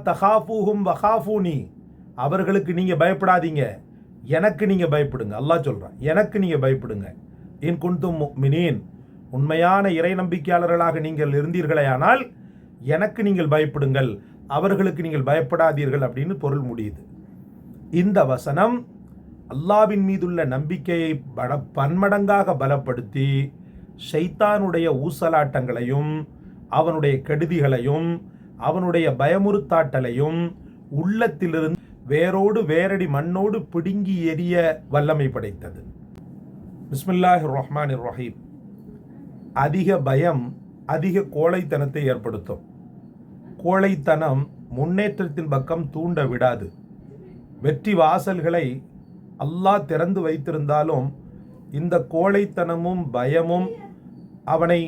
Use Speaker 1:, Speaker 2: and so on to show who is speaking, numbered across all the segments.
Speaker 1: தகாஃபூஹும் வகாஃபூனி, அவர்களுக்கு நீங்கள் பயப்படாதீங்க, எனக்கு நீங்கள் பயப்படுங்க. அல்லாஹ் சொல்கிறான், எனக்கு நீங்கள் பயப்படுங்க. இன் குன்தும் முஃமினீன், உண்மையான இறை நம்பிக்கையாளர்களாக நீங்கள் இருந்தீர்களேயானால் எனக்கு நீங்கள் பயப்படுங்கள், அவர்களுக்கு நீங்கள் பயப்படாதீர்கள் அப்படின்னு பொருள் முடியுது. இந்த வசனம் அல்லாஹ்வின் மீதுள்ள நம்பிக்கையை பன்மடங்காக பலப்படுத்தி ஷைத்தானுடைய ஊசலாட்டங்களையும் அவனுடைய கெடுதிகளையும் அவனுடைய பயமுறுத்தாட்டலையும் உள்ளத்திலிருந்து வேரோடு வேரடி மண்ணோடு பிடுங்கி எறிய வல்லமை படைத்தது. பிஸ்மில்லாஹிர் ரஹ்மானிர் ரஹீம். அதிக பயம் அதிக கோழைத்தனத்தை ஏற்படுத்தும். கோழைத்தனம் முன்னேற்றத்தின் பக்கம் தூண்ட விடாது. வெற்றி வாசல்களை அல்லாஹ் திறந்து வைத்திருந்தாலும் இந்த கோழைத்தனமும் பயமும் அவனை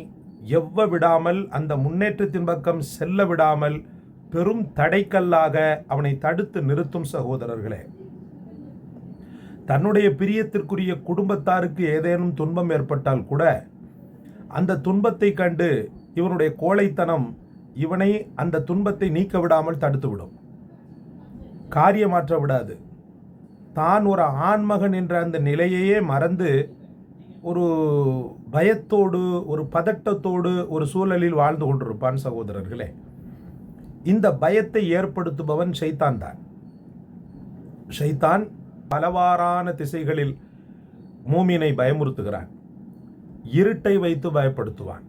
Speaker 1: எவ்வ விடாமல், அந்த முன்னேற்றத்தின் பக்கம் செல்ல விடாமல் பெரும் தடைக்கல்லாக அவனை தடுத்து நிறுத்தும். சகோதரர்களே, தன்னுடைய பிரியத்திற்குரிய குடும்பத்தாருக்கு ஏதேனும் துன்பம் ஏற்பட்டால் கூட அந்த துன்பத்தை கண்டு இவனுடைய கோழைத்தனம் இவனை அந்த துன்பத்தை நீக்க விடாமல் தடுத்துவிடும், காரியமாற்ற விடாது. தான் ஒரு ஆண்மகன் என்ற அந்த நிலையையே மறந்து ஒரு பயத்தோடு ஒரு பதட்டத்தோடு ஒரு சூழலில் வாழ்ந்து கொண்டிருப்பான். சகோதரர்களே, இந்த பயத்தை ஏற்படுத்துபவன் ஷைத்தான் தான். ஷைத்தான் பலவாறான திசைகளில் மூமினை பயமுறுத்துகிறான். இருட்டை வைத்து பயப்படுத்துவான்.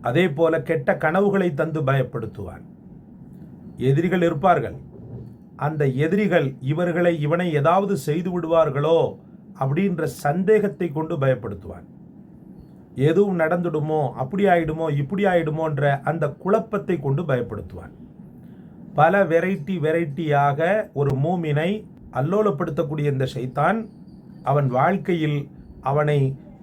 Speaker 1: அதே போல கெட்ட கனவுகளை தந்து பயப்படுத்துவான். எதிரிகள் இருப்பார்கள். அந்த எதிரிகள் இவனை ஏதாவது செய்து விடுவார்களோ அப்படின்ற சந்தேகத்தை கொண்டு பயப்படுத்துவான். எதுவும் நடந்துடுமோ, அப்படி ஆயிடுமோ, இப்படி ஆயிடுமோன்ற அந்த குழப்பத்தை கொண்டு பயப்படுத்துவான். பல வெரைட்டியாக ஒரு மூமினை அல்லோலப்படுத்தக்கூடிய இந்த ஷைத்தான் அவன் வாழ்க்கையில் அவனை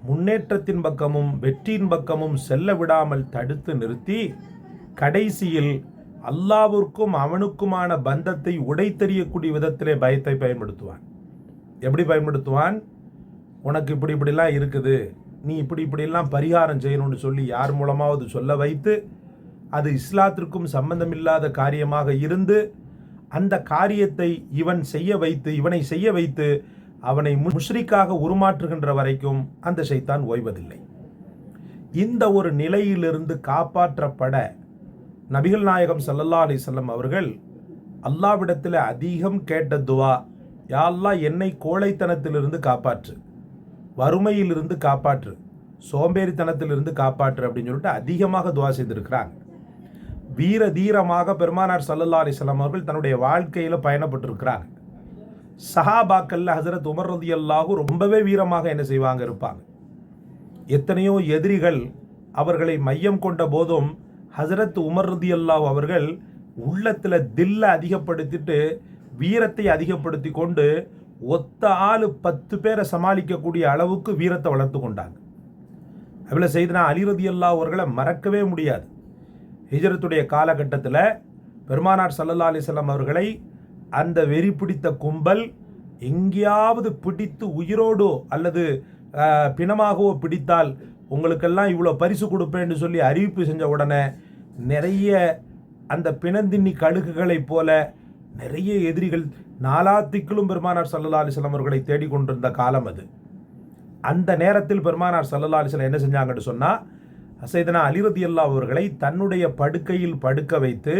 Speaker 1: முன்னேற்றத்தின் பக்கமும் வெற்றியின் பக்கமும் செல்ல விடாமல் தடுத்து நிறுத்தி கடைசியில் அல்லாஹ்விற்கும் அவனுக்குமான பந்தத்தை உடைத்தெறியக்கூடிய விதத்திலே பயத்தை பயன்படுத்துவான். எப்படி பயன்படுத்துவான்? உனக்கு இப்படிலாம் இருக்குது, நீ இப்படிலாம் பரிகாரம் செய்யணும்னு சொல்லி யார் மூலமாவது சொல்ல வைத்து, அது இஸ்லாத்திற்கும் சம்பந்தமில்லாத காரியமாக இருந்து அந்த காரியத்தை இவனை செய்ய வைத்து அவனை முஷ்ரிக்காக உருமாற்றுகின்ற வரைக்கும் அந்த ஷைத்தான் ஓய்வதில்லை. இந்த ஒரு நிலையிலிருந்து காப்பாற்றப்பட நபிகள் நாயகம் ஸல்லல்லாஹு அலைஹி வஸல்லம் அவர்கள் அல்லாஹ்விடத்தில் அதிகம் கேட்ட துவா, யா அல்லாஹ் என்னை கோழைத்தனத்திலிருந்து காப்பாற்று, வறுமையிலிருந்து காப்பாற்று, சோம்பேறித்தனத்திலிருந்து காப்பாற்று அப்படின்னு சொல்லிட்டு அதிகமாக துவா செய்திருக்கிறாங்க. வீர தீரமாக பெருமானார் ஸல்லல்லாஹு அலைஹி வஸல்லம் அவர்கள் தன்னுடைய வாழ்க்கையில் பயணப்பட்டிருக்கிறாங்க. சஹாபாக்கள்ல ஹஸரத் உமர் ரலியல்லாஹு ரொம்பவே வீரமாக என்ன செய்வாங்க இருப்பாங்க. எத்தனையோ எதிரிகள் அவர்களை மையம் கொண்ட போதும் ஹஸரத் உமர் ரலியல்லாஹு அவர்கள் உள்ளத்தில் தில்ல அதிகப்படுத்திட்டு வீரத்தை அதிகப்படுத்தி கொண்டு ஒத்த ஆள் 10 பேரை சமாளிக்கக்கூடிய அளவுக்கு வீரத்தை வளர்த்து கொண்டாங்க. அதில் செய்தனா அலி ரலியல்லாஹு அவர்களை மறக்கவே முடியாது. ஹிஜ்ரத்துடைய காலகட்டத்தில் பெருமானார் ஸல்லல்லாஹு அலைஹி வஸல்லம் அவர்களை அந்த வெறி பிடித்த கும்பல் எங்கேயாவது பிடித்து உயிரோடோ அல்லது பிணமாகவோ பிடித்தால் உங்களுக்கெல்லாம் இவ்வளோ பரிசு கொடுப்பேன்னு சொல்லி அறிவிப்பு செஞ்ச உடனே நிறைய அந்த பிணந்தின்னி கழுகுகளைப் போல நிறைய எதிரிகள் நாலாத்திக்கிலும் பெருமானார் ஸல்லல்லாஹு அலைஹி வஸல்லம் அவர்களை தேடிக்கொண்டிருந்த காலம் அது. அந்த நேரத்தில் பெருமானார் ஸல்லல்லாஹு அலைஹி வஸல்லம் என்ன செஞ்சாங்கன்னு சொன்னால், சையதுனா அலி ரலியல்லாஹு அவர்களை தன்னுடைய படுக்கையில் படுக்க வைத்து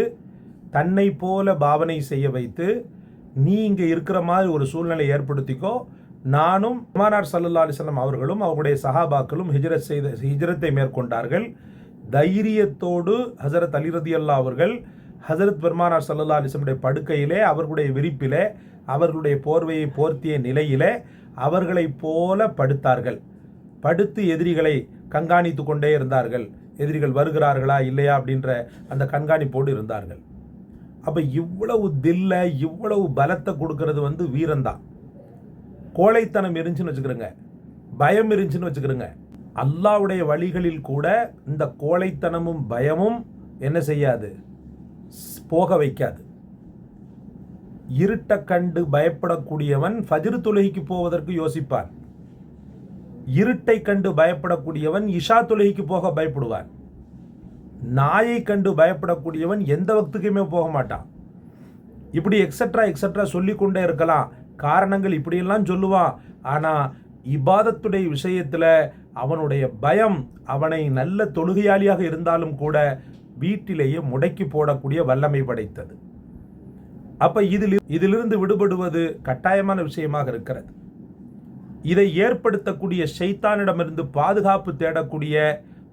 Speaker 1: தன்னை போல பாவனை செய்ய வைத்து, நீ இங்கே இருக்கிற மாதிரி ஒரு சூழ்நிலை ஏற்படுத்திக்கோ, நானும் பெருமானார் ஸல்லல்லாஹு அலைஹி வஸல்லம் அவர்களும் அவருடைய சஹாபாக்களும் ஹிஜ்ரத்தை மேற்கொண்டார்கள். தைரியத்தோடு ஹஸரத் அலி ரலியல்லாஹு அவர்கள் ஹஸரத் பெருமானார் ஸல்லல்லாஹு அலைஹி வஸல்லம் படுக்கையிலே அவர்களுடைய விரிப்பிலே அவர்களுடைய போர்வையை போர்த்திய நிலையிலே அவர்களை போல படுத்தார்கள். படுத்து எதிரிகளை கண்காணித்து கொண்டே இருந்தார்கள். எதிரிகள் வருகிறார்களா இல்லையா அப்படின்ற அந்த கண்காணிப்போடு இருந்தார்கள். அப்போ இவ்வளவு தில்ல இவ்வளவு பலத்தை கொடுக்கறது வீரந்தான். கோழைத்தனம் இருந்துச்சுன்னு வச்சுக்கிறோங்க, பயம் இருந்துச்சுன்னு வச்சுக்கிறோங்க, அல்லாஹ்வுடைய வழிகளில் கூட இந்த கோழைத்தனமும் பயமும் என்ன செய்யாது, போக வைக்காது. இருட்டை கண்டு பயப்படக்கூடியவன் ஃபஜ்ர் தொழுகைக்கு போவதற்கு யோசிப்பான். இருட்டை கண்டு பயப்படக்கூடியவன் இஷா தொழுகைக்கு போக பயப்படுவான். நாயை கண்டு பயப்படக்கூடியவன் எந்த வக்துக்குமே போக மாட்டான். இப்படி எக்ஸட்ரா சொல்லிக்கொண்டே இருக்கலாம். காரணங்கள் இப்படியெல்லாம் சொல்லுவான். ஆனால் இபாதத்துடைய விஷயத்தில் அவனுடைய பயம் அவனை நல்ல தொழுகையாளியாக இருந்தாலும் கூட வீட்டிலேயே முடக்கி போடக்கூடிய வல்லமை படைத்தது. அப்ப இதிலிருந்து விடுபடுவது கட்டாயமான விஷயமாக இருக்கிறது. இதை ஏற்படுத்தக்கூடிய ஷைத்தானிடமிருந்து பாதுகாப்பு தேடக்கூடிய,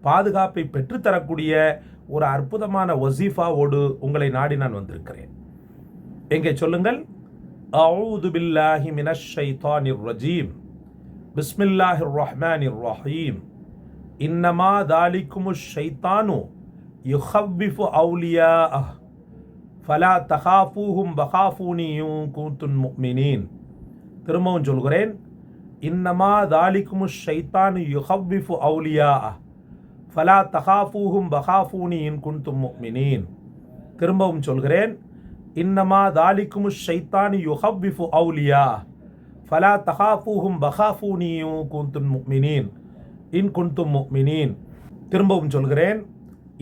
Speaker 1: பாதுகாப்பை பெற்றுத்தரக்கூடிய ஒரு அற்புதமான வசீஃபாவோடு உங்களை நாடி நான் வந்திருக்கிறேன். எங்கே சொல்லுங்கள். அஊது பில்லாஹி மினஷ் ஷைத்தானிர் ரஜீம். பிஸ்மில்லாஹிர் ரஹ்மானிர் ரஹீம். இன்னமா தாலிக்குமுஷ் ஷைத்தானு யுஹவ்விஃபு அவுலியாஅஹ் ஃபலா தகாஃபூஹும் வகாஃபூனி இன் குன்தும் முஃமினீன். திரும்பவும் சொல்கிறேன். இன்னமா தாலிக்குமுஷ் ஷைத்தானு யுஹவ்விஃபு அவுலியாஅஹ் ஃபலா தகாஃபூஹும் வகாஃபூனி இன் குன்தும் முஃமினீன். திரும்பவும் சொல்கிறேன். இன்னமா தாலிக்குமுஷ் ஷைத்தானு யுஹவ்விஃபு அவுலியாஅஹ் ஃபலா தகாஃபூஹும் வகாஃபூனி இன் குன்தும் முஃமினீன் இன் குன்தும் முஃமினீன். திரும்பவும் சொல்கிறேன்.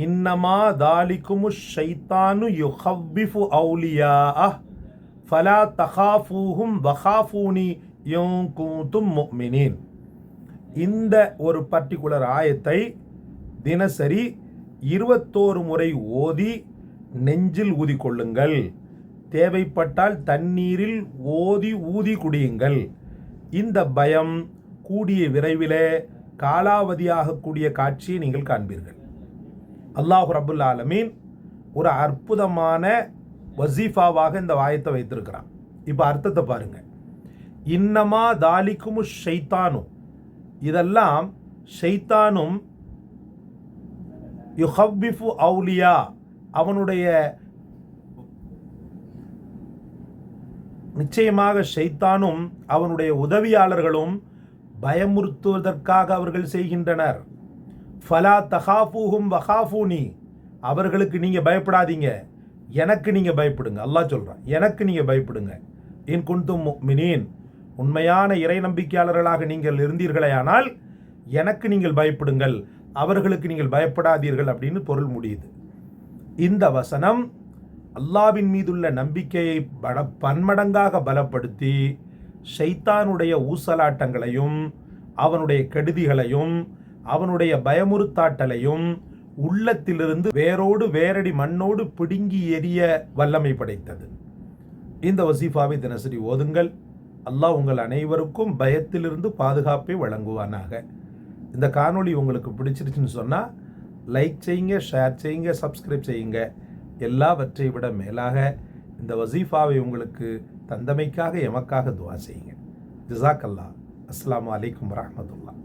Speaker 1: இன்னமா தாலிக்குமுஷ் ஷைத்தானு யுஹவ்விஃபு அவுலியாஅஹ் ஃபலா தகாஃபூஹும் வகாஃபூனி இன் குன்தும் முஃமினீன். இந்த ஒரு பர்டிகுலர் ஆயத்தை தினசரி 21 முறை ஓதி நெஞ்சில் ஊதிக்கொள்ளுங்கள். தேவைப்பட்டால் தண்ணீரில் ஊதி குடியுங்கள். இந்த பயம் கூடிய விரைவிலே காலாவதியாகக்கூடிய காட்சியை நீங்கள் காண்பீர்கள். அல்லாஹ் ரப்புல் ஆலமீன் ஒரு அற்புதமான வசீஃபாவாக இந்த ஆயத்தை வைத்திருக்கிறான். இப்போ அர்த்தத்தை பாருங்க. இன்னமா தாலிக்குமு ஷைத்தானு, இதெல்லாம் ஷைத்தானும் யுஹவ்விஃபு அவுலியா, அவனுடைய நிச்சயமாக ஷைத்தானும் அவனுடைய உதவியாளர்களும் பயமுறுத்துவதற்காக அவர்கள் செய்கின்றனர். ஃபலா தகாஃபூஹும் வகாஃபூனி, அவர்களுக்கு நீங்கள் பயப்படாதீங்க, எனக்கு நீங்கள் பயப்படுங்க. அல்லாஹ் சொல்கிறான், எனக்கு நீங்கள் பயப்படுங்க. இன் குன்தும் முஃமினீன், உண்மையான இறை நம்பிக்கையாளர்களாக நீங்கள் இருந்தீர்களேயானால் எனக்கு நீங்கள் பயப்படுங்கள், அவர்களுக்கு நீங்கள் பயப்படாதீர்கள் அப்படின்னு பொருள் முடியுது. இந்த வசனம் அல்லாஹ்வின் மீதுள்ள நம்பிக்கையை பன்மடங்காக பலப்படுத்தி ஷைத்தானுடைய ஊசலாட்டங்களையும் அவனுடைய கெடுதிகளையும் அவனுடைய பயமுறுத்தாட்டலையும் உள்ளத்திலிருந்து வேரோடு வேரடி மண்ணோடு பிடுங்கி எறிய வல்லமை படைத்தது. இந்த வசீஃபாவை தினசரி ஓதுங்கள். அல்லாஹ் உங்கள் அனைவருக்கும் பயத்திலிருந்து பாதுகாப்பை வழங்குவானாக. இந்த காணொளி உங்களுக்கு பிடிச்சிருச்சுன்னு சொன்னால் லைக் செய்யுங்க, ஷேர் செய்யுங்க, சப்ஸ்கிரைப் செய்யுங்க. எல்லாவற்றை விட மேலாக இந்த வசீஃபாவை உங்களுக்கு தந்தமைக்காக எமக்காக துவா செய்யுங்க. ஜஸாக்கல்லாஹ். அஸ்ஸலாமு அலைக்கும் வரஹ்மத்துல்லாஹ்.